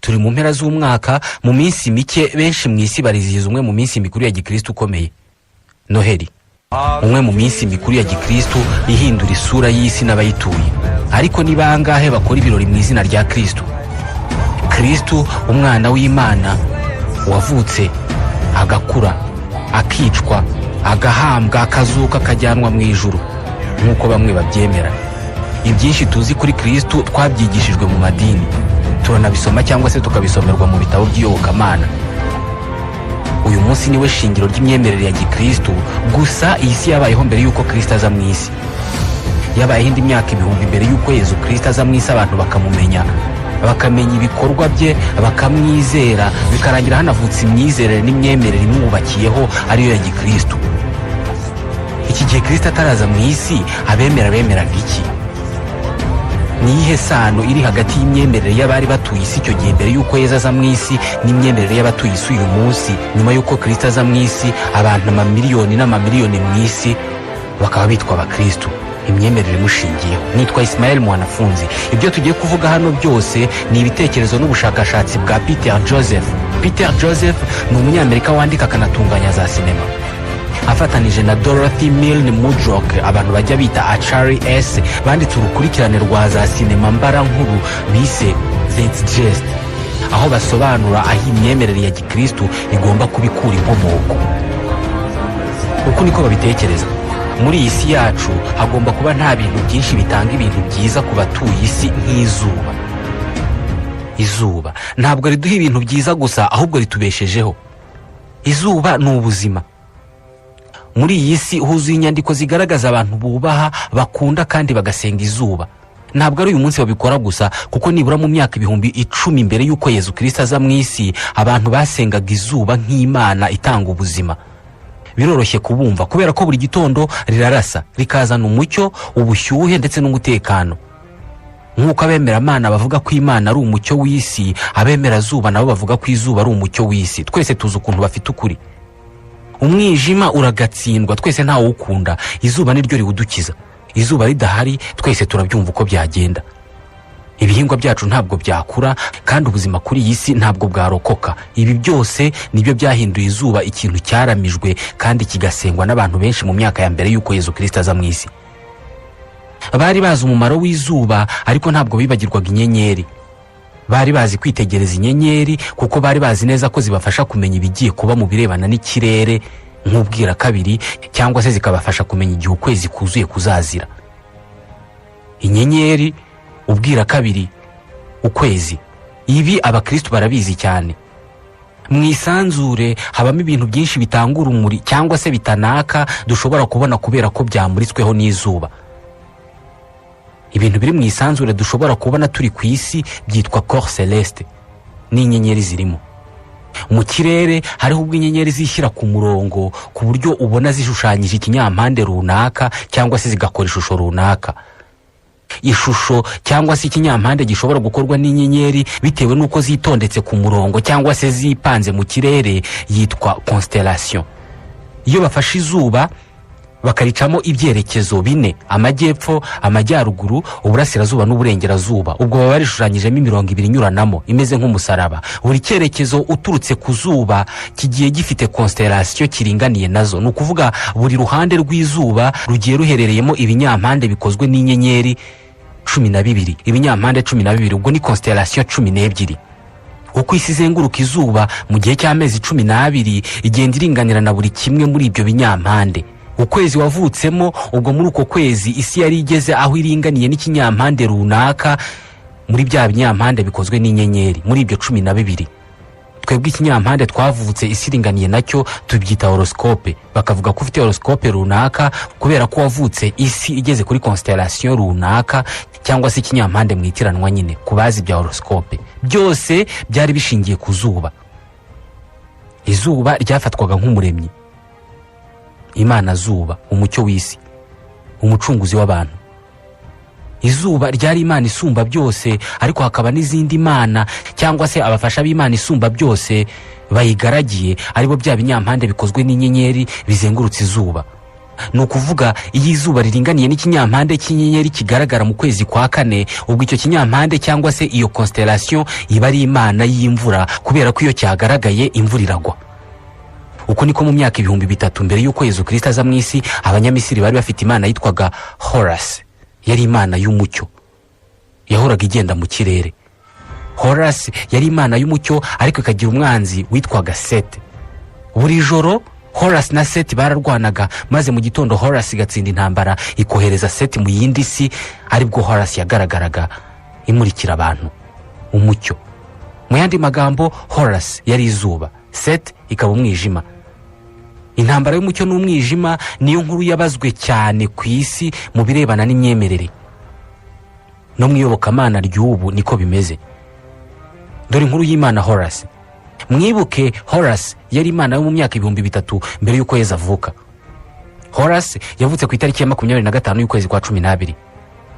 turi mu mpera z'umwaka, mu minsi mike benshi mu isi barizihiza umwe mu minsi mikuru ya gikristo ukomeye, Noheli. Umwe mu minsi mikuru ya gikristo ihindura isura y'isi n'abayituye. Ariko ni bangahe bakora ibirori mu izina rya Kristo? Kristo, umwana w'Imana wavutse agakura, akicwa, agahambwa, akazuka, akajyanwa mu ijuru nk'uko bamwe babyemera. Ibyinshi tuzi kuri Kristo twabyigishijwe mu madini, turanabisoma cyangwa se tukabisomerwa mu bitabo by'iyobokamana. Uyu munsi niwe shingiro ry'imyemerere ya gikristo, gusa iyi si yabayeho mbere y'uko Kristo aza mu isi. Yabayeho indi myaka ibihumbi mbere y'uko Yesu Kristo aza mu isi, abantu bakamumenya, bakamenya ibikorwa bye, bakamwizera, bikarangira hanavutse imyizerere n'imyemerere imwubakiyeho ariyo ya gikristo. Iki gihe Kristo ataraza mu isi, bemeraga iki? Ni iyihe sano iri hagati y'imyemerere y'abari batuye isi icyo gihe mbere y'uko Yesu aza mu isi n'imyemerere y'abatuye isi uyu munsi nyuma y'uko Kristo aza mu isi? Abantu amamiliyoni n'amamiliyoni mu isi bakaba bitwa abakristo, imyemerere imushingiyeho. Nitwa Ismael Mwanafunzi. Ibyo tugiye kuvuga hano byose ni ibitekerezo n'ubushakashatsi bwa Peter Joseph. Peter Joseph ni umunyamerika wandika akanatunganya za sinema, afatanije na Dorothy Milne Mudrock, abantu bajya bita Achari S, banditse urukurikirane rwa za sinema mbarankuru bise Zeitgeist, aho basobanura aho imyemerere ya gikristo igomba kubikura inkomoko. Uku niko babitekereza. Muri iyi si yacu hagomba kuba nta bintu byinshi bitanga ibintu byiza ku batuye isi nk'izuba. Izuba ntabwo riduha ibintu byiza gusa, ahubwo ritubeshejeho. Izuba ni ubuzima. Muri iyi si huzuye inyandiko zigaragaza abantu bubaha, bakunda kandi bagasenga izuba. Ntabwo ari uyu munsi babikora gusa, kuko nibura mu myaka ibihumbi 10 mbere y'uko Yesu Kristo aza mu isi, abantu basengaga izuba nk'Imana itanga ubuzima. Biroroshye kubumva kubera ko buri gitondo rirarasa, rikazana umucyo, ubushyuhe ndetse n'umutekano. Nk'uko abemera Imana bavuga ko Imana ari umucyo w'isi, abemera zuba nabo bavuga ko izuba ari umucyo w'isi. Twese tuzi ukuntu bafite ukuri. Umwijima uragatsindwa, twese ntawe ukunda. Izuba niryo riwudukiza. Izuba ridahari twese turabyumva uko byagenda. Ibihingwa byacu ntabwo byakura, kandi ubuzima kuri iyi si ntabwo bwarokoka. Ibi byose nibyo byahinduye izuba ikintu cyaramijwe kandi kigasengwa n'abantu benshi mu myaka ya mbere y'uko Yesu Kristo aza mu isi. Bari bazi umumaro w'izuba, ariko ntabwo bibagirwaga inyenyeri. Bari bazi kwitegereza inyenyeri kuko bari bazi neza ko zibafasha kumenya ibigiye kuba mu birebana n'ikirere nk'ubwira kabiri, cyangwa se zikabafasha kumenya igihe ukwezi kuzuye kuzazira. Inyenyeri, ubwira kabiri, ukwezi, ibi abakristo barabizi cyane. Mu isanzure habamo ibintu byinshi bitanga urumuri cyangwa se bitanaka dushobora kubona kubera ko byamuritsweho n'izuba. Ibintu biri mu isanzure dushobora kubona turi ku isi byitwa corps celeste, n'inyenyeri zirimo. Mu kirere hariho ubwo inyenyeri zishyira ku murongo ku buryo ubona zishushanyije ikinyampande runaka cyangwa se zigakora ishusho runaka. Ishusho cyangwa se ikinyampande gishobora gukorwa n'inyenyeri bitewe n'uko zitondetse ku murongo cyangwa se zipanze mu kirere yitwa constellation. Iyo bafashe izuba bakaricamo ibyerekezo 4: amajyepfo, amajyaruguru, uburasirazuba n'uburengerazuba, ubwo baba barishushanyijemo imirongo 2 inyuranamo imeze nk'umusaraba. Buri cyerekezo uturutse ku zuba kigiye gifite constellation kiringaniye nazo. Ni ukuvuga buri ruhande rw'izuba rugiye ruherereyemo ibinyampande bikozwe n'inyenyeri 12, ibinyampande 12, ubwo ni constellation 12. Uko isi izenguruka izuba mu gihe cy'amezi 12 igenda iringanira na buri kimwe muri ibyo binyampande. Ukwezi wavutsemo, ubwo muri uko kwezi isi yari igeze aho iringaniye n'ikinyampande runaka muri bya binyampande bikozwe n'inyenyeri muri ibyo 12. Twebwe ikinyampande twavutse isi iringaniye nacyo tubyita horoscope. Bakavuga ko ufite horoscope runaka kubera ko wavutse isi igeze kuri constellation runaka, cyangwa se ikinyampande mwitiranwa nyine kubazi bya horoscope. Byose byari bishingiye ku zuba. Izuba ryafatwaga nk'umuremyi, Imana zuba, umucyo w'isi, umucunguzi w'abantu. Izuba ryari Imana isumba byose, ariko hakaba n'izindi mana cyangwa se abafasha b'Imana isumba byose bayigaragiye, aribo bya binyampande bikozwe n'inyenyeri bizengurutse izuba. ni ukuvuga iyo izuba riringaniye n'ikinyampande cy'inyenyeri kigaragara mu kwezi kwa kane, ubwo icyo kinyampande cyangwa se iyo constellation iba ari imana y'imvura, kubera ko iyo cyagaragaye imvura iragwa. Uko niko mu myaka 3000 mbere y'uko Yezu Kristo aza mu isi, abanyamisiri bari bafite imana yitwaga Horus. Yari imana y'umucyo, yahoraga igenda mu kirere. Horus yari imana y'umucyo, ariko ikagira umwanzi witwaga Seth. Buri joro Horus na Seth bararwanaga, maze mu gitondo Horus igatsinda intambara ikohereza Seth mu yindi si, aribwo Horus yagaragaraga imurikira abantu umucyo. Mu yandi magambo, Horus yari izuba, Seth ikaba umwijima. Intambara y'umucyo n'umwijima niyo nkuru yabazwe cyane ku isi mu birebana n'imyemerere. No mu iyobokamana ry'ubu niko bimeze. Dore inkuru y'imana Horus. Mwibuke Horus yari imana yo mu myaka 3000 mbere y'uko Yezu avuka. Horus yavutse ku itariki ya 25 y'ukwezi kwa 12.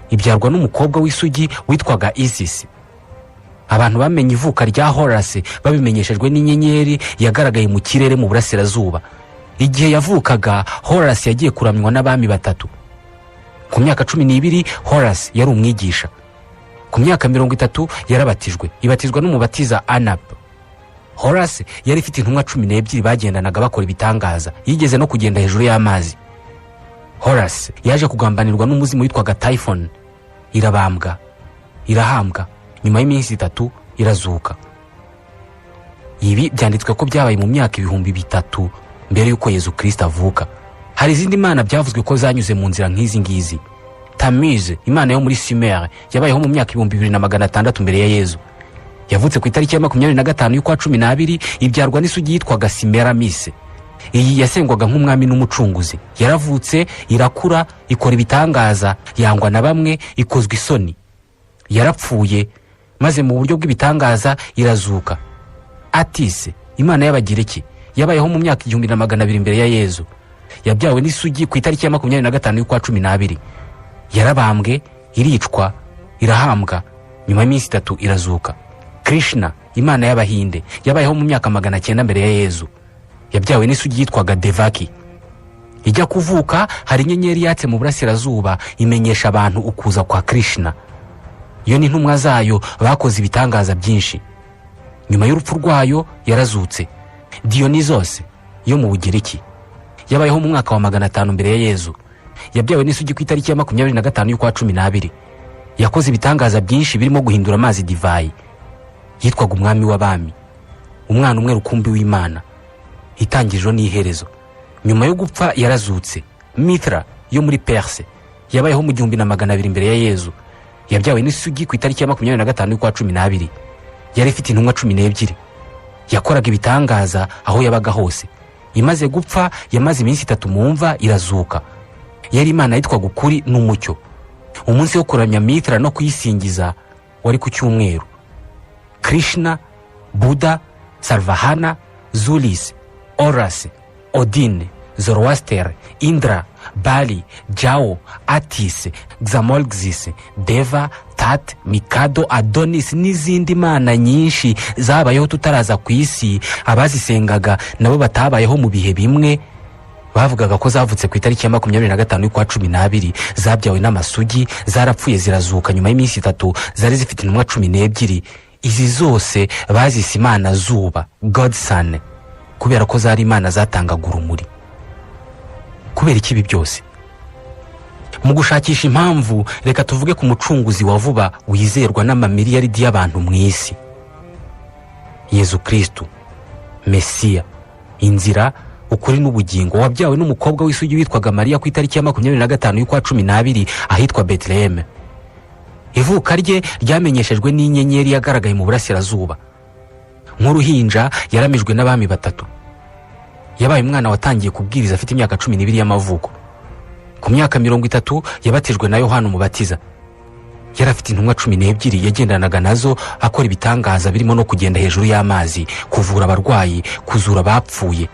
Ibyarwa n'umukobwa w'isugi witwaga Isis. Abantu bamenye ivuka rya Horus babimenyeshejwe n'inyenyeri yagaragaye mu kirere mu burasirazuba. Igihe yavukaga, Horus yagiye kuramywa n'abami batatu. Ku myaka 12 Horus yari umwigisha. Ku myaka 30 yarabatijwe, ibatizwa n'umubatiza Anap. Horus yari ifite intumwa 12 bagendanaga bakora ibitangaza, yigeze no kugenda hejuru y'amazi. Horus yaje kugambanirwa n'umuzimu witwaga Typhon, irabambwa, irahambwa, nyuma y'iminsi 3 irazuka. Ibi byanditswe ko byabaye mu myaka 3000 mbere y'uko Yezu Kristo avuka. Hari izindi mana byavuzwe ko zanyuze mu nzira nk'izi ngizi. Tammuz, imana yo muri Sumer, yabayeho mu myaka 2600 mbere ya Yezu. Yavutse ku itariki ya 25 y'ukwa 12, ibyarwa n'isugi yitwaga Semiramis. Iyi yasengwaga nk'umwami n'umucunguzi. Yaravutse, irakura, ikora ibitangaza, yangwa na bamwe, ikozwe isoni. Yarapfuye, maze mu buryo bw'ibitangaza irazuka. Atise, imana y'Abagireki, yabayeho mu myaka 1200 mbere ya Yezu. Yabyawe n'isugi ku itariki ya 25 y'ukwa 12. Yarabambwe, iricwa, irahambwa, nyuma y'iminsi 3 irazuka. Krishna, imana y'Abahinde, yabayeho mu myaka 900 mbere ya Yezu. Yabyawe n'isugi yitwaga Devaki. Ijya kuvuka, hari inyenyeri yatse mu burasirazuba imenyesha abantu ukuza kwa Krishna. Iyo ni intumwa zayo bakoze ibitangaza byinshi. Nyuma y'urupfu rwayo yarazutse. Dionysos yo mu Bugiriki, yabayeho mu mwaka wa 500 mbere ya Yezu. Yabyawe n'isugi ku itariki ya 25 y'ukwa 12. Yakoze ibitangaza byinshi birimo guhindura amazi divayi. Yitwaga umwami w'abami, umwana umwe rukumbi w'Imana, itangiriro n'iherezo. Nyuma yo gupfa yarazutse. Mithra yo muri Perse, yabayeho mu 1200 mbere ya Yezu. Yabyawe n'isugi ku itariki ya 25 y'ukwa 12. Yari ifite intumwa 12. Yakoraga ibitangaza aho yabaga hose. Imaze gupfa, yamaze iminsi 3 mu mva, irazuka. Yari imana yitwaga ukuri n'umucyo. Umunsi wo kuramya Mithra no kuyisingiza wari ku cyumweru. Krishna, Buddha, Sarvahana, Zulis, Horus, Odin, Zoroaster, Indra, Bali, Jao, Atis, Xamolxis, Deva, Tat, Mikado, Adonis n'izindi mana nyinshi zabayeho tutaraza ku isi. Abazisengaga nabo batabayeho mu bihe bimwe. Bavugaga ko zavutse ku itariki ya 25 y'ukwa 12, zabyawe n'amasugi, zarapfuye zirazuka nyuma y'iminsi 3, zari zifite intumwa 12. Izi zose bazise imana zuba, God Sun, kubera ko zari imana zatangaga urumuri. Kubera iki ibi byose? Mu gushakisha impamvu, reka tuvuge ku mucunguzi wa vuba wizerwa n'amamiliyaridi y'abantu mu isi, Yezu Kristo, Mesiya, inzira, ukuri n'ubugingo, wabyawe n'umukobwa w'isugi witwaga Mariya ku itariki ya 25 y'ukwa 12 ahitwa Bethlehem. Ivuka rye ryamenyeshejwe n'inyenyeri yagaragaye mu burasirazuba. Nk'uruhinja yaramijwe n'abami batatu. Yabaye umwana watangiye kubwiriza afite imyaka 12 y'amavuko. Ku myaka 30 yabatijwe na Yohana umubatiza. Yari afite intumwa 12 yagendanaga nazo, akora ibitangaza birimo no kugenda hejuru y'amazi, kuvura abarwayi, kuzura abapfuye.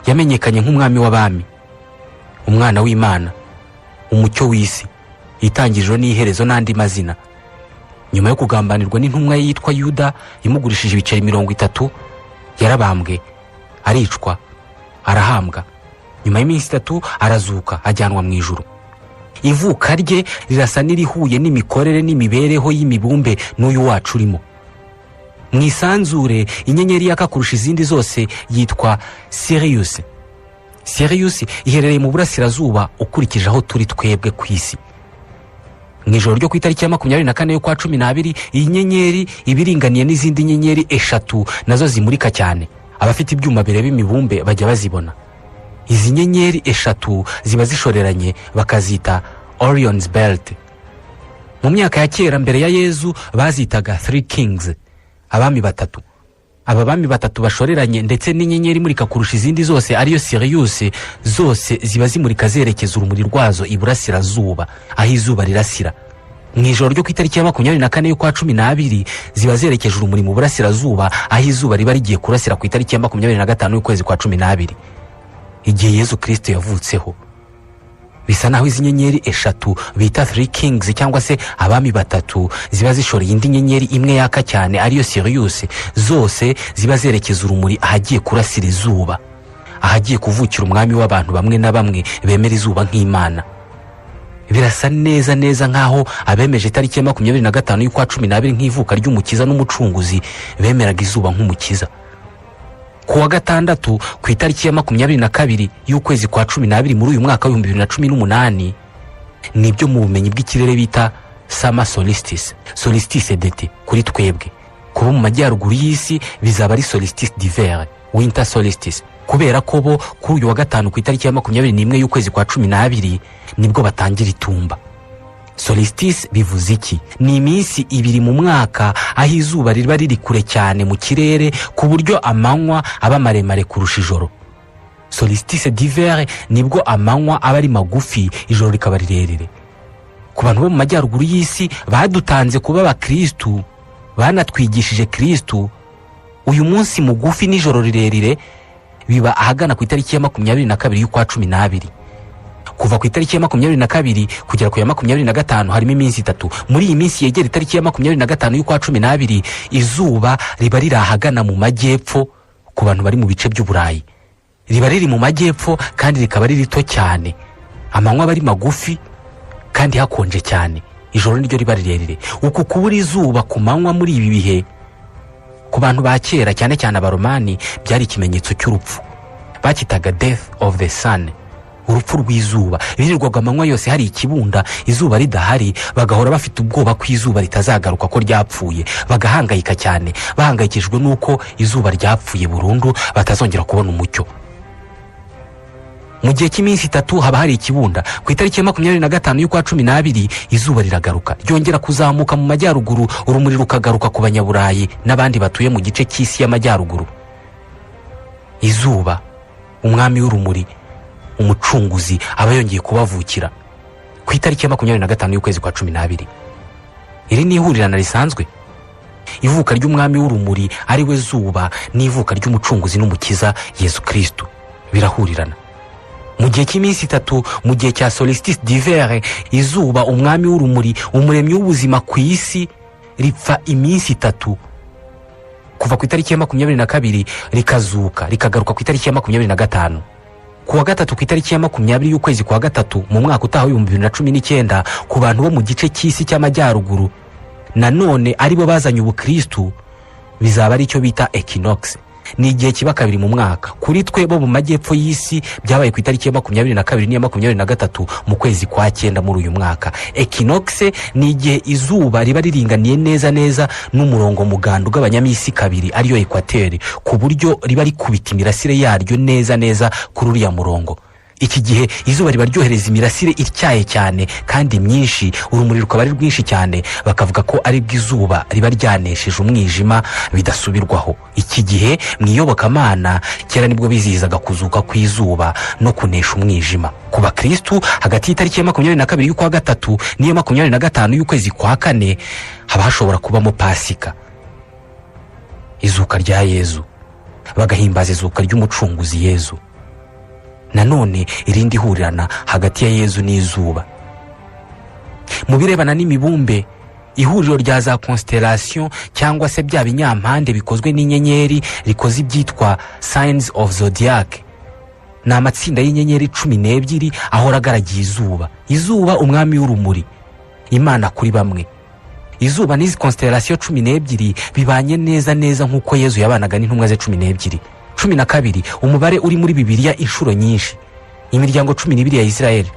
Yamenyekanye nk'umwami w'abami, umwana w'Imana, umucyo w'isi, itangiriro n'iherezo n'andi mazina. Nyuma yo kugambanirwa n'intumwa yitwa Yuda imugurishije ibiceri 30, yarabambwe, aricwa, arahambwa. nyuma y'iminsi 3 arazuka ajyanwa mu ijuru. Ivuka rye rirasa n'irihuye n'imikorere n'imibereho y'imibumbe n'uyu wacu urimo. Mu isanzure inyenyeri yaka kurusha izindi zose yitwa Sirius. Sirius iherereye mu burasirazuba ukurikije aho turi twebwe ku isi. Mu ijoro ryo ku itariki ya 24 y'ukwa 12 iyi nyenyeri ibiringaniye n'izindi nyenyeri 3 nazo zimurika cyane. Abafite ibyuma bireba imibumbe bajya bazibona. Izi nyenyeri 3 ziba zishoreranye bakazita Orion's Belt. Mu myaka ya kera mbere ya Yezu bazitaga Three Kings, abami batatu. Aba bami batatu bashoreranye ndetse n'inyenyeri imurika kurusha izindi zose ariyo Sirius, zose ziba zimurika zerekeza urumuri rwazo iburasirazuba aho izuba rirasira. Mu ijoro ryo ku itariki ya 24 y'ukwa 12 ziba zerekeje urumuri mu burasirazuba aho izuba riba rigiye kurasira ku itariki ya 25 y'ukwezi kwa 12. Igihe Yezu Kristo yavutseho, bisa naho izi nyenyeri 3 bita Three Kings cyangwa se abami batatu ziba zishoreye indi nyenyeri imwe yaka cyane ariyo Sirius, zose ziba zerekeza urumuri ahagiye kurasira izuba, ahagiye kuvukira umwami w'abantu bamwe na bamwe bemera izuba nk'Imana. Birasa neza nkaho abemeje itariki ya 25 y'ukwa 12 nk'ivuka ry'umukiza n'umucunguzi bemeraga izuba nk'umukiza. Ku wa gatandatu ku itariki ya 22 y'ukwezi kwa 12 muri uyu mwaka wa 2018 nibyo mu bumenyi bw'ikirere bita Summer Solstice, Solstice d'été kuri twebwe. Kuba mu majyaruguru y'isi bizaba ari Solstice d'hiver, Winter Solstice, kubera ko bo kuri uyu wa gatanu ku itariki ya 21 y'ukwezi kwa 12 nibwo batangira itumba. Solstice bivuze iki? Ni iminsi 2 mu mwaka aho izuba riba riri kure cyane mu kirere ku buryo amanywa aba maremare kurusha ijoro. Solstice d'hiver nibwo amanywa aba ari magufi, ijoro rikaba rirerire. Ku bantu bo mu majyaruguru y'isi badutanze kuba abakristu, banatwigishije Kristo, uyu munsi mugufi n'ijoro rirerire biba ahagana ku itariki ya 22 y'ukwa 12. Kuva ku itariki ya 22 kugera ku ya 25 harimo iminsi 3. Muri iyi minsi yegera itariki ya 25 y'ukwa 12 izuba riba riri ahagana mu majyepfo. Ku bantu bari mu bice by'Uburayi riba riri mu majyepfo kandi rikaba riri rito cyane, amanywa bari magufi kandi hakonje cyane, ijoro niryo riba rirerire. Uku kubura izuba ku manywa muri ibi bihe ku bantu ba kera cyane cyane abaromani byari ikimenyetso cy'urupfu. Bakitaga death of the sun, urupfu rw'izuba. Birirwaga amanywa yose hari ikibunda, izuba ridahari, bagahora bafite ubwoba ko izuba ritazagaruka ko ryapfuye, bagahangayika cyane, bahangayikishijwe nuko izuba ryapfuye burundu batazongera kubona umucyo. Mu gihe cy'iminsi 3 haba hari ikibunda. Ku itariki ya 25 y'ukwa 12 izuba riragaruka, ryongera kuzamuka mu majyaruguru, urumuri rukagaruka ku banyaburayi n'abandi batuye mu gice cy'isi y'amajyaruguru. Izuba, umwami w'urumuri, umucunguzi aba yongeye kubavukira ku itariki ya 25 y'ukwezi kwa 12. Iri ni ihurirana risanzwe. Ivuka ry'umwami w'urumuri ari we zuba n'ivuka ry'umucunguzi n'umukiza Yezu Kristo birahurirana. Mu gihe cy'iminsi 3, mu gihe cya Solstice d'hiver, izuba umwami w'urumuri, umuremyi w'ubuzima ku isi, ripfa iminsi 3 kuva ku itariki ya 22 rikazuka rikagaruka ku itariki ya 25. Ku wa gatatu ku itariki ya 20 y'ukwezi kwa gatatu mu mwaka utaha 2019 ku bantu bo mu gice cy'isi cy'amajyaruguru nanone aribo bazanye ubukristo bizaba ari cyo bita equinox. Ni igihe kiba kabiri mu mwaka. Kuri twe bo mu majyepfo y'isi byabaye ku itariki ya 22 n'iya 23 mu kwezi kwa 9 muri uyu mwaka. Equinox ni igihe izuba riba riringaniye neza n'umurongo muganda ugabanyamisi kabiri ariyo equateur, ku buryo riba rikubita imirasire yaryo neza kuri uriya murongo. Iki gihe izuba riba ryohereza imirasire ityaye cyane kandi myinshi, urumuri rukaba ari rwinshi cyane, bakavuga ko ari bw'izuba riba ryanesheje umwijima bidasubirwaho. Iki gihe mwiyobokamana kera nibwo bizihizaga kuzuka kw'izuba no kunesha umwijima. Ku bakristo hagati y'itariki ya 22 y'ukwa gatatu n'iya 25 y'ukwezi kwa 4 haba hashobora kubamo Pasika, izuka rya Yezu, bagahimbaza izuka ry'umucunguzi Yezu. Nanone irindi hurirana hagati ya Yezu n'izuba. Mu birebana n'imibumbe, ihuriro rya za constellation cyangwa se bya binyampande bikozwe n'inyenyeri rikoze ibyitwa signs of zodiac ni amatsinda y'inyenyeri 12 ahora agaragiye izuba umwami w'urumuri, Imana kuri bamwe. Izuba n'izi constellation 12 bibanye neza nk'uko Yezu yabanaga n'intumwa ze 12. 12 umubare uri muri Bibiliya inshuro nyinshi. Imiryango 12 ya Isirayeli,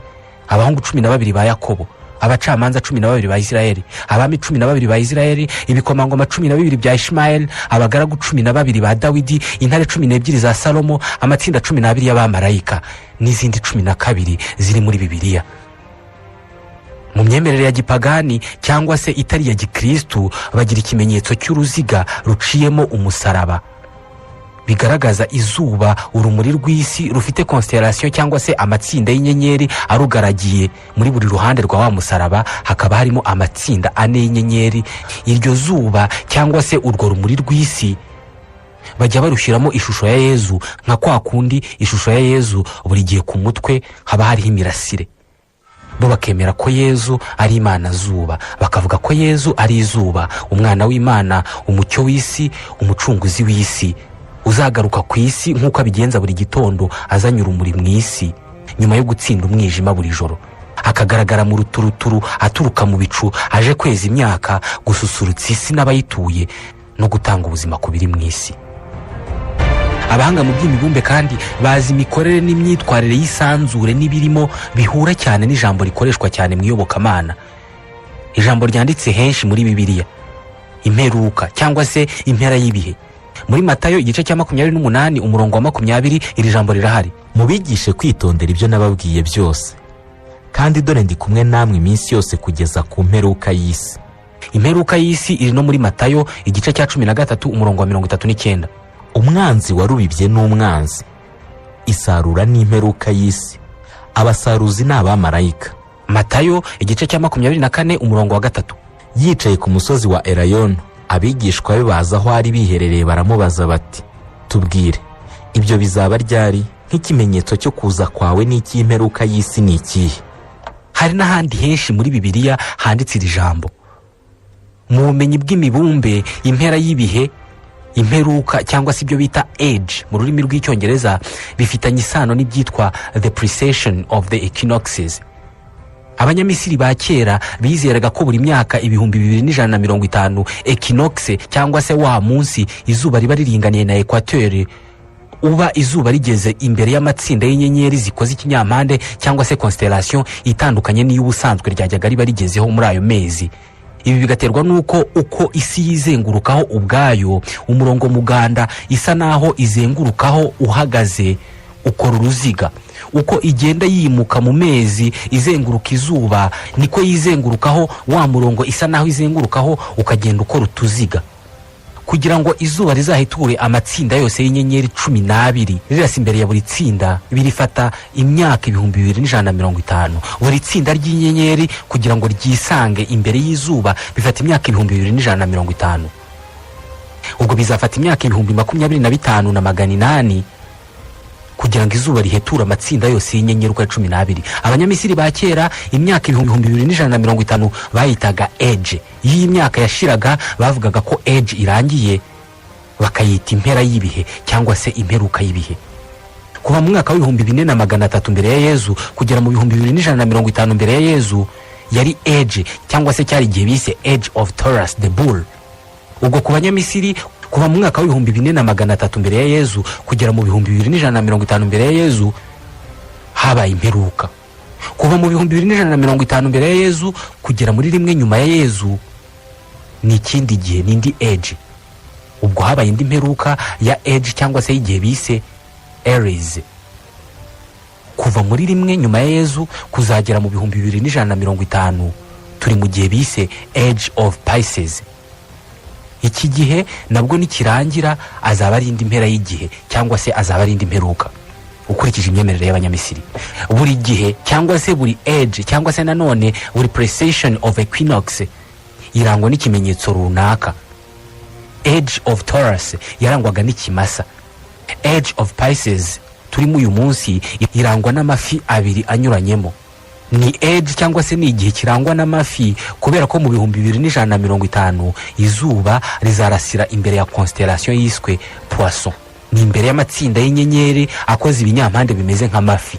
abahungu 12 ba Yakobo, abacamanza 12 ba Isirayeli, abami 12 ba Isirayeli, ibikomangoma 12 bya Ishmael, abagaragu 12 ba Dawidi, intare 12 za Salomo, amatsinda 12 y'abamarayika n'izindi 12 ziri muri Bibiliya. Mu myemerere ya gipagani cyangwa se itari ya gikristu bagira ikimenyetso cy'uruziga ruciyemo umusaraba, bigaragaza izuba, urumuri rw'isi rufite constellation cyangwa se amatsinda y'inyenyeri arugaragiye. Muri buri ruhande rwa wa musaraba hakaba harimo amatsinda 4 y'inyenyeri. Iryo zuba cyangwa se urwo rumuri rw'isi bajya barushyiramo ishusho ya Yezu, nka kwa kundi ishusho ya Yezu buri gihe ku mutwe haba hariho imirasire. Bo bakemera ko Yezu ari Imana zuba, bakavuga ko Yezu ari izuba, umwana w'Imana, umucyo w'isi, umucunguzi w'isi, uzagaruka ku isi nk'uko abigenza buri gitondo azanye urumuri mu isi nyuma yo gutsinda umwijima buri joro, akagaragara mu ruturuturu aturuka mu bicu, aje kweza imyaka, gususurutsa isi n'abayituye no gutanga ubuzima ku biri mu isi. Abahanga mu by'imibumbe kandi bazi imikorere n'imyitwarire y'isanzure n'ibirimo bihura cyane n'ijambo rikoreshwa cyane mu iyobokamana, ijambo ryanditse henshi muri Bibiliya, imperuka cyangwa se impera y'ibihe. Muri Matayo igice cya 28 umurongo wa 20 iri jambo rirahari: mubigishe kwitondera ibyo nababwiye byose, kandi dore ndi kumwe namwe iminsi yose kugeza ku mperuka y'isi. Imperuka y'isi iri no muri Matayo igice cya 13 umurongo wa 39. Umwanzi warubibye n'umwanzi, isarura n'imperuka y'isi, abasaruzi n'abamarayika. Matayo igice cya 24 umurongo wa 3. Yicaye ku musozi wa Elayono, abigishwa be baza aho ari biherereye baramubaza bati, tubwire, ibyo bizaba ryari? Nk'ikimenyetso cyo kuza kwawe n'icy'imperuka y'isi ni ikihe? Hari n'ahandi henshi muri Bibiliya handitse iri jambo. Mu bumenyi bw'imibumbe, impera y'ibihe, imperuka cyangwa se ibyo bita age mu rurimi rw'icyongereza bifitanye isano n'ibyitwa the precession of the equinoxes. Abanyamisiri ba kera bizeraga ko buri myaka 2150 equinoxe cyangwa se wa munsi izuba riba riringaniye na equateur, uba izuba rigeze imbere y'amatsinda y'inyenyeri zikoze ikinyampande cyangwa se constellation itandukanye n'iy'ubusanzwe ryajyaga riba rigezeho muri ayo mezi. Ibi bigaterwa nuko uko isi yizengurukaho ubwayo, umurongo muganda isa naho izengurukaho uhagaze ukora uruziga. Uko igenda yimuka mu mezi izenguruka izuba, niko yizengurukaho wa murongo isa naho izengurukaho ukagenda ukora utuziga. Kugira ngo izuba rizahiture amatsinda yose y'inyenyeri 12 rirasa imbere ya buri tsinda, birifata imyaka 2150. Buri tsinda ry'inyenyeri kugira ngo ryisange imbere y'izuba bifata imyaka 2150. Ubwo bizafata imyaka 25,800 kugira ngo izuba rihetura amatsinda yose y'inyenyeri uko 12. Abanyamisiri ba kera imyaka 2150 bayitaga age. Iyi myaka yashiraga bavugaga ko age irangiye, bakayita impera y'ibihe cyangwa se imperuka y'ibihe. Kuva mu mwaka wa 2300 mbere ya Yezu kugera mu 2150 mbere ya Yezu yari age cyangwa se cyari igihe bise age of Taurus the bull. Ubwo ku banyamisiri kuva mu mwaka wa 2400 mbere ya Yezu kugera mu 2150 mbere ya Yezu habaye imperuka. Kuva mu 2150 mbere ya Yezu kugera muri rimwe nyuma ya Yezu ni ikindi gihe, n'indi age. Ubwo habaye indi mperuka ya age cyangwa se igihe bise Aries. Kuva muri rimwe nyuma ya Yezu kuzagera mu 2150 turi mu gihe bise age of Pisces. Iki gihe nabwo nikirangira azaba ari indi mpera y'igihe cyangwa se azaba ari indi mperuka ukurikije imyemerere y'abanyamisiri. Buri gihe cyangwa se buri age cyangwa se nanone buri precession of equinox irangwa n'ikimenyetso runaka. Age of Taurus yarangwaga n'ikimasa. Age of Pisces turimo uyu munsi irangwa n'amafi abiri anyuranyemo. Ni age cyangwa se ni igihe kirangwa n'amafi kubera ko mu 2150 izuba rizarasira imbere ya constellation yiswe Poisson. ni imbere y'amatsinda y'inyenyeri akoze ibinyampande bimeze nk'amafi.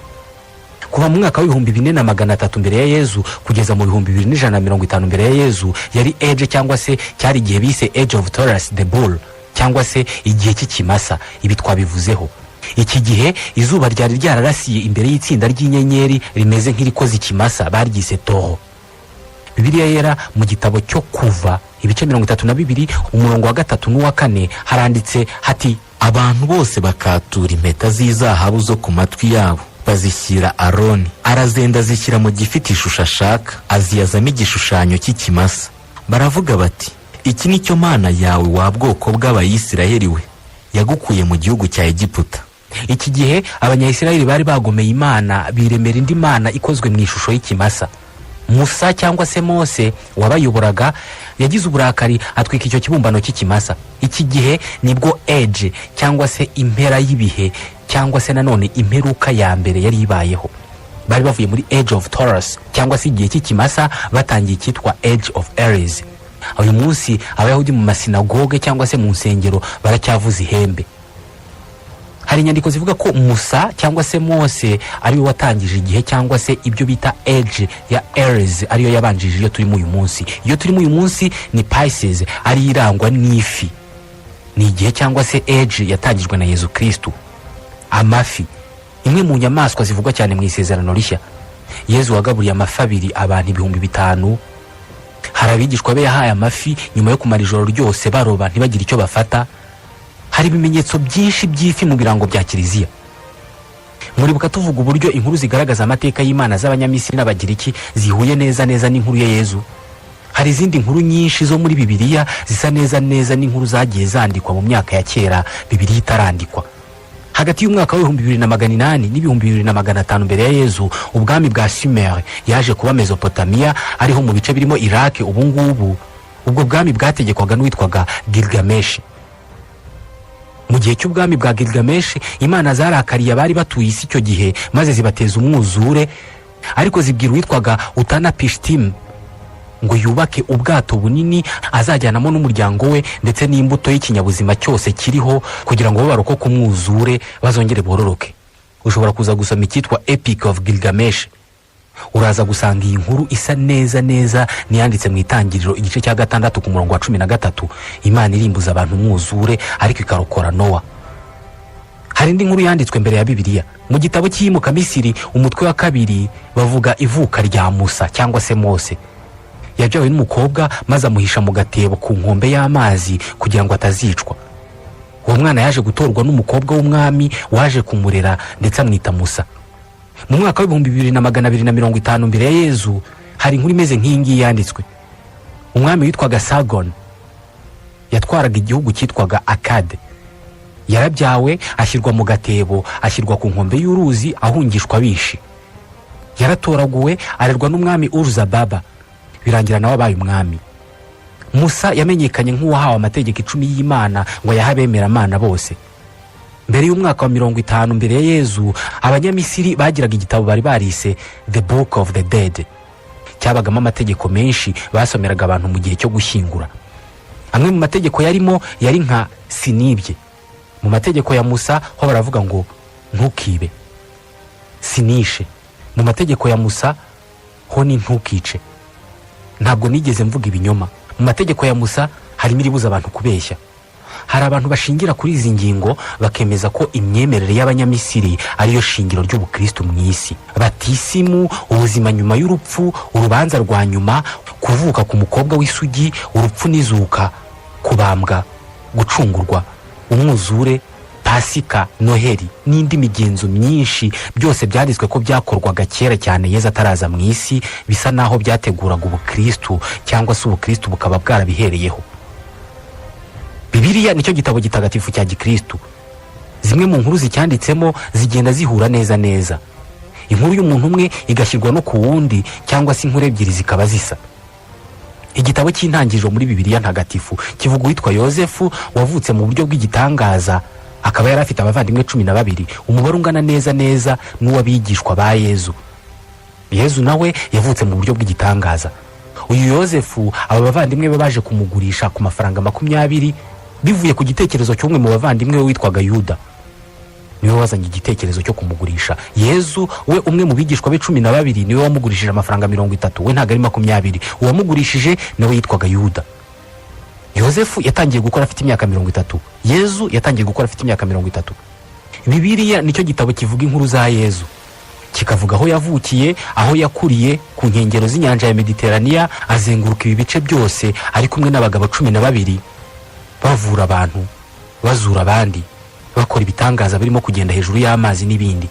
Kuva mu mwaka w'ibihumbi 4,300 mbere ya Yezu kugeza mu 2150 mbere ya Yezu yari age cyangwa se cyari igihe bise Age of Taurus the Bull cyangwa se igihe cy'ikimasa. Ibi twabivuzeho. Iki gihe izuba ryari ryararasiye imbere y'itsinda ry'inyenyeri rimeze nk'irikoze ikimasa baryise Toro. Bibiliya yera mu gitabo cyo Kuva ibice 32 umurongo wa 3 n'uwa 4 haranditse hati, abantu bose bakatura impeta z'izahabu zo ku matwi yabo bazishyira Aroni, arazenda zishyira mu gifite ishusho ashaka, aziyazamo igishushanyo cy'ikimasa. Baravuga bati, iki ni cyo Mana yawe wa bwoko bw'Abayisiraheli we, yagukuye mu gihugu cya Egiputa. Iki gihe Abanyayisiraheli bari bagomeye Imana, biremera indi mana ikozwe mu ishusho y'ikimasa. Musa cyangwa se Mose wabayoboraga yagize uburakari atwika icyo kibumbano cy'ikimasa. Iki gihe nibwo age cyangwa se impera y'ibihe cyangwa se nanone imperuka ya mbere yari ibayeho. Bari bavuye muri Age of Taurus cyangwa se igihe cy'ikimasa batangiye cyitwa Age of Aries. Uyu munsi Abayahudi mu masinagoge cyangwa se mu nsengero baracyavuza ihembe. Hari inyandiko zivuga ko Musa cyangwa se Mose ari we watangije igihe cyangwa se ibyo bita Age ya Aries ariyo yabanjije iyo turimo uyu munsi. Iyo turimo uyu munsi ni Pisces ari irangwa n'ifi. Ni igihe cyangwa se Age yatangijwe na Yezu Kristo. Amafi, imwe mu nyamaswa zivugwa cyane mu Isezerano Rishya. Yezu wagaburiye amafi 2 abantu 5,000. Hari abigishwa be yahaye amafi nyuma yo kumara ijoro ryose baroba ntibagira icyo bafata. Hari ibimenyetso byinshi by'ifi mu birango bya Kiliziya. Muribuka tuvuga uburyo inkuru zigaragaza amateka y'Imana z'Abanyamisiri n'Abagiriki zihuye neza n'inkuru ya Yezu. Hari izindi nkuru nyinshi zo muri Bibiliya zisa neza n'inkuru zagiye zandikwa mu myaka ya kera Bibiliya itarandikwa. Hagati y'umwaka wa 2800 n'2500 mbere ya Yezu, ubwami bwa Sumer yaje kuba Mesopotamia ariho mu bice birimo Iraq ubu ngubu. Ubwo bwami bwategekwaga n'uwitwaga Gilgamesh. Mu gihe cy'ubwami bwa Gilgamesh, Imana zarakariye abari batuye isi icyo gihe maze zibateza umwuzure, ariko zibwira uwitwaga Utanapishtim ngo yubake ubwato bunini azajyanamo n'umuryango we ndetse n'imbuto y'ikinyabuzima cyose kiriho kugira ngo barokoke umwuzure bazongere bororoke. Ushobora kuza gusoma icyitwa Epic of Gilgamesh. Uraza gusanga iyi nkuru isa neza niyanditse mu Itangiriro igice cya 6 ku murongo wa 13. Imana irimbuza abantu umwuzure ariko ikarokora Nowa. Hari indi nkuru yanditswe mbere ya Bibiliya mu gitabo cy'iyimuka Misiri umutwe wa 2 bavuga ivuka rya Musa cyangwa se Mose. Yabyawe n'umukobwa maze amuhisha mu gatebo ku nkombe y'amazi kugira ngo atazicwa. Uwo mwana yaje gutorwa n'umukobwa w'umwami waje kumurera ndetse amwita Musa. Mu mwaka wa 2250 mbere ya Yezu hari inkuru imeze nk'ingi yanditswe. Umwami witwaga Sargon yatwaraga igihugu cyitwaga Akkad. Yarabyawe ashyirwa mu gatebo, ashyirwa ku nkombe y'uruzi ahungishwa bishi. Yaratoraguwe arerwa n'umwami Urzababa, birangira nawe abaye umwami. Musa yamenyekanye nk'uwahawe amategeko 10 y'Imana ngo yahabemera Imana bose. Mbere y'umwaka wa 50 mbere ya Yezu, Abanyamisiri bagiraga igitabo bari barise The Book of the Dead. Cyabagamo amategeko menshi basomeraga abantu mu gihe cyo gushyingura. Amwe mu mategeko yarimo yari nka sinibye. Mu mategeko ya Musa ho baravuga ngo ntukibe, sinishe. Mu mategeko ya Musa ho ni ntukice. Ntabwo nigeze mvuga ibinyoma. Mu mategeko ya Musa harimo iribuza abantu kubeshya. Hari abantu bashingira kuri izi ngingo bakemeza ko imyemerere y'Abanyamisiri ariyo shingiro ry'ubukristo mu isi. Batisimu, ubuzima nyuma y'urupfu, urubanza rwa nyuma, kuvuka ku mukobwa w'isugi, urupfu n'izuka, kubambwa, gucungurwa, umwuzure, Pasika, Noheli n'indi migenzo myinshi byose byanditswe ko byakorwaga kera cyane Yezu ataraza mu isi, bisa naho byateguraga ubukristo cyangwa se ubukristo bukaba bwarabihereyeho. Bibiliya nicyo gitabo gitagatifu cya Gikristo. Zimwe mu nkuru zicyanditsemo zigenda zihura neza. Inkuru y'umuntu umwe igashyirwa no ku wundi cyangwa se inkuru ebyiri zikaba zisa. Igitabo cy'intangiriro muri Bibiliya ntagatifu kivuga witwa Yosefu wavutse mu buryo bw'igitangaza, akaba yari afite abavandimwe 12, umubare ungana neza n'uwabigishwa ba Yezu. Yezu nawe yavutse mu buryo bw'igitangaza. Uyu Yosefu aba bavandimwe be baje kumugurisha ku mafaranga 20 bivuye ku gitekerezo cy'umwe mu bavandimwe we witwaga Yuda. Niwe wazanye igitekerezo cyo kumugurisha. Yezu we umwe mu bigishwa be 12 niwe wamugurishije amafaranga 30, we ntago ari 20. Uwamugurishije nawe yitwaga Yuda. Yosefu yatangiye gukora afite imyaka 30. Yezu yatangiye gukora afite imyaka 30. Bibiliya nicyo gitabo kivuga inkuru za Yezu. Kikavuga aho yavukiye, aho yakuriye ku nkengero z'inyanja ya Mediterania, azenguruka ibi bice byose ari kumwe n'abagabo 12 bavura abantu, bazura abandi, bakora ibitangaza birimo kugenda hejuru y'amazi n'ibindi.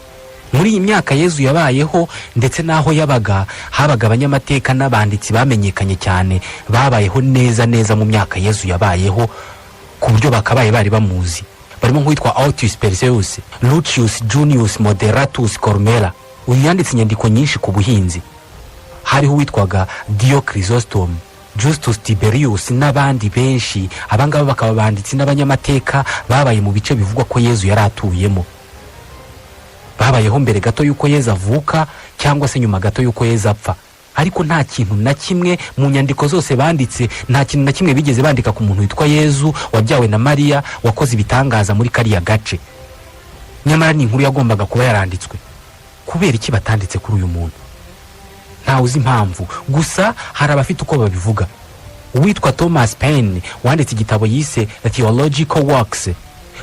Muri iyi myaka Yezu yabayeho ndetse naho yabaga, habaga abanyamateka n'abanditsi bamenyekanye cyane, babayeho neza mu myaka Yezu yabayeho ku buryo bakabaye bari bamuzi. Barimo nk'uwitwa Autius Perseus, Lucius Junius Moderatus Cormera. Uyu yanditse inyandiko nyinshi ku buhinzi. Hariho uwitwaga Dio Chrysostom, Justus Tiberius n'abandi benshi. Abangaba bakaba banditsi n'abanyamateka babaye mu bice bivugwa ko Yezu yaratuyemo. Babayeho mbere gato yuko Yezu avuka cyangwa se nyuma gato yuko Yezu apfa. Ariko nta kintu na kimwe mu nyandiko zose banditse, nta kintu na kimwe bigeze bandika ku muntu witwa Yezu wabyawe na Maria wakoze ibitangaza muri kariya gace. Nyamara ni inkuru yagombaga kuba yaranditswe. Kubera iki batanditse kuri uyu muntu? Nta uzi impamvu. Gusa hari abafite uko babivuga. Uwitwa Thomas Paine wanditse igitabo yise The Theological Works,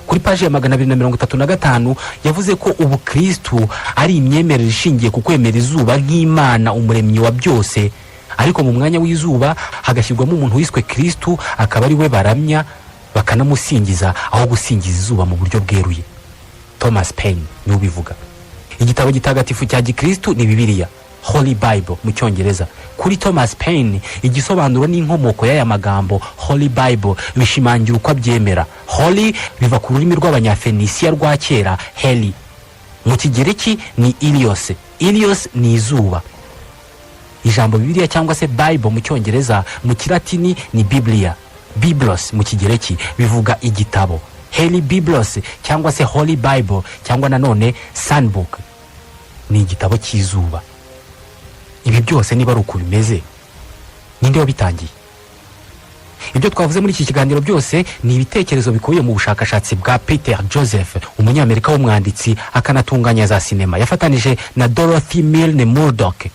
kuri page ya 235 yavuze ko ubukristu ari imyemerere ishingiye ku kwemera izuba nk'Imana umuremyi wa byose, ariko mu mwanya w'izuba hagashyirwamo umuntu wiswe Kristu, akaba ari we baramya bakanamusingiza aho gusingiza izuba mu buryo bweruye. Thomas Paine ni ubivuga. Igitabo gitagatifu cya Gikristu ni Bibiliya, Holy Bible mu Cyongereza. Kuri Thomas Paine igisobanuro n'inkomoko y'aya magambo Holy Bible bishimangira uko abyemera. Holy biva ku rurimi rw'Abanyafenisiya rwa kera Heli. Mu Kigereki ni Ilios. Ilios ni izuba. Ijambo Bibiliya cyangwa se Bible mu Cyongereza, mu Kilatini ni Biblia. Biblos mu Kigereki bivuga igitabo. Heli Biblos cyangwa se Holy Bible cyangwa nanone Sunbook ni igitabo cy'izuba. Ibi byose niba ari uko bimeze, ninde wabitangiye? Ibyo twavuze muri iki kiganiro byose ni ibitekerezo bikubiye mu bushakashatsi bwa Peter Joseph, umunyamerika w'umwanditsi akanatunganya za sinema, yafatanije na Dorothy Milne Murdoch.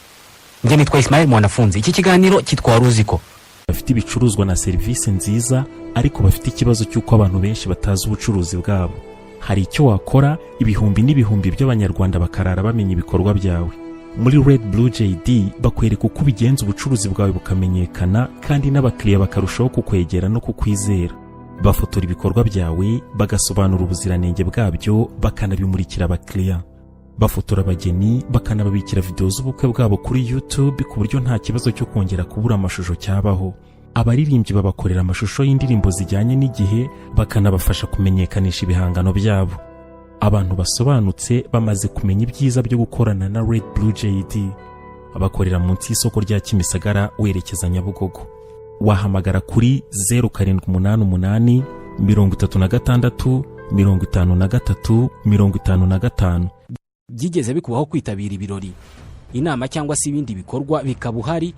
Njye nitwa Ismael Mwanafunzi. Iki kiganiro kitwa Ruziko. Bafite ibicuruzwa na serivisi nziza, ariko bafite ikibazo cy'uko abantu benshi batazi ubucuruzi bwabo. Hari icyo wakora, ibihumbi n'ibihumbi by'abanyarwanda bakarara bamenya ibikorwa byawe. Muri Red Blue JD bakwereka uko ubigenza ubucuruzi bwawe bukamenyekana, kandi n'abakiriya bakarushaho kukwegera no kukwizera. Bafotora ibikorwa byawe, bagasobanura ubuziranenge bwabyo, bakanabimurikira abakiriya. Bafotora abageni, bakanababikira video z'ubukwe bwabo kuri YouTube ku buryo nta kibazo cyo kongera kubura amashusho cyabaho. Abaririmbyi babakorera amashusho y'indirimbo zijyanye n'igihe, bakanabafasha kumenyekanisha ibihangano byabo. Abantu basobanutse bamaze kumenya ibyiza byo gukorana na Red Blue JD. Abakorera munsi y'isoko rya Kimisagara werekeza Nyabugogo. Wahamagara kuri 0788 36 53 55. Byigeze bikubaho kwitabira ibirori, inama cyangwa se ibindi bikorwa bikabuhari,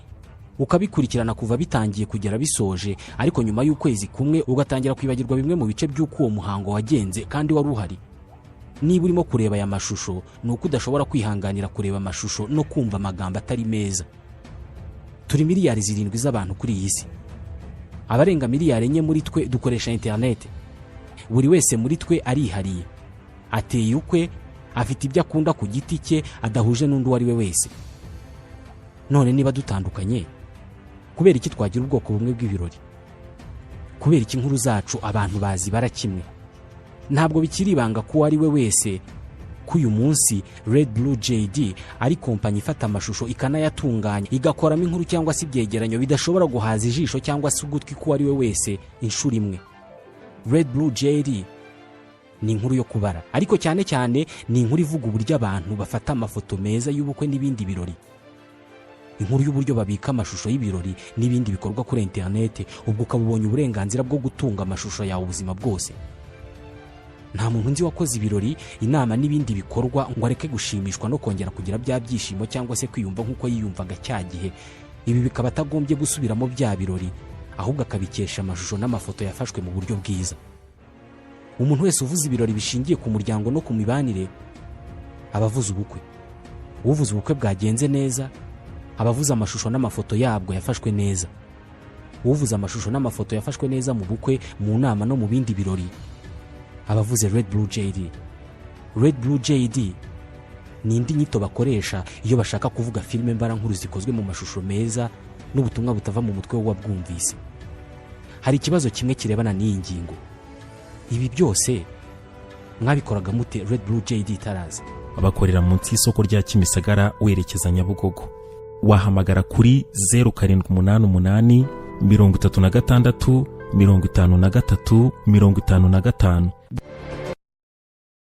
ukabikurikirana kuva bitangiye kugera bisoje, ariko nyuma y'ukwezi kumwe ugatangira kwibagirwa bimwe mu bice by'uko uwo muhango wagenze kandi wari uhari? Niba urimo kureba aya mashusho, nuko udashobora kwihanganira kureba amashusho no kumva amagambo atari meza. Turi miliyari 7 z'abantu kuri iyi si. Abarenga miliyari 4 muri twe dukoresha internet. Buri wese muri twe arihariye, ateye ukwe, afite ibyo akunda ku giti cye, adahuje n'undi wari we wese. None niba dutandukanye, kubera iki twagira ubwoko bumwe bw'ibirori? Kubera iki inkuru zacu abantu bazi barakimwe? Ntabwo bikiri ibanga ko ari we wese ko uyu munsi Red Blue JD ari kompanyi ifata amashusho ikanayatunganya, igakoramo inkuru cyangwa se ibyegeranyo bidashobora guhaza ijisho cyangwa se ugutwi ko ari we wese inshuro imwe. Red Blue JD ni inkuru yo kubara, ariko cyane cyane ni inkuru ivuga uburyo abantu bafata amafoto meza y'ubukwe n'ibindi birori. Inkuru y'uburyo babika amashusho y'ibirori n'ibindi bikorwa kuri internet, ubwo ukabubonye uburenganzira bwo gutunga amashusho yawe ubuzima bwose. Nta muntu nzi wakoze ibirori, inama n'ibindi bikorwa ngo areke gushimishwa no kongera kugira bya byishimo cyangwa se kwiyumva nk'uko yiyumvaga cya gihe. Ibi bikaba atagombye gusubiramo bya birori, ahubwo akabikesha amashusho n'amafoto yafashwe mu buryo bwiza. Umuntu wese uvuze ibirori bishingiye ku muryango no ku mibanire aba avuze ubukwe. Uvuze ubukwe bwagenze neza aba avuze amashusho n'amafoto yabwo yafashwe neza. Uvuze amashusho n'amafoto yafashwe neza mu bukwe, mu nama no mu bindi birori aba avuze Red Blue JD. Red Blue JD ni indi nyito bakoresha iyo bashaka kuvuga filime mbarankuru zikozwe mu mashusho meza n'ubutumwa butava mu mutwe w'uwabwumvise. Hari ikibazo kimwe kirebana n'iyi ngingo. Ibi byose mwabikoraga mute Red Blue JD itaraza? Abakorera munsi y'isoko rya Kimisagara werekeza Nyabugogo. Wahamagara kuri 0788 36 53 55.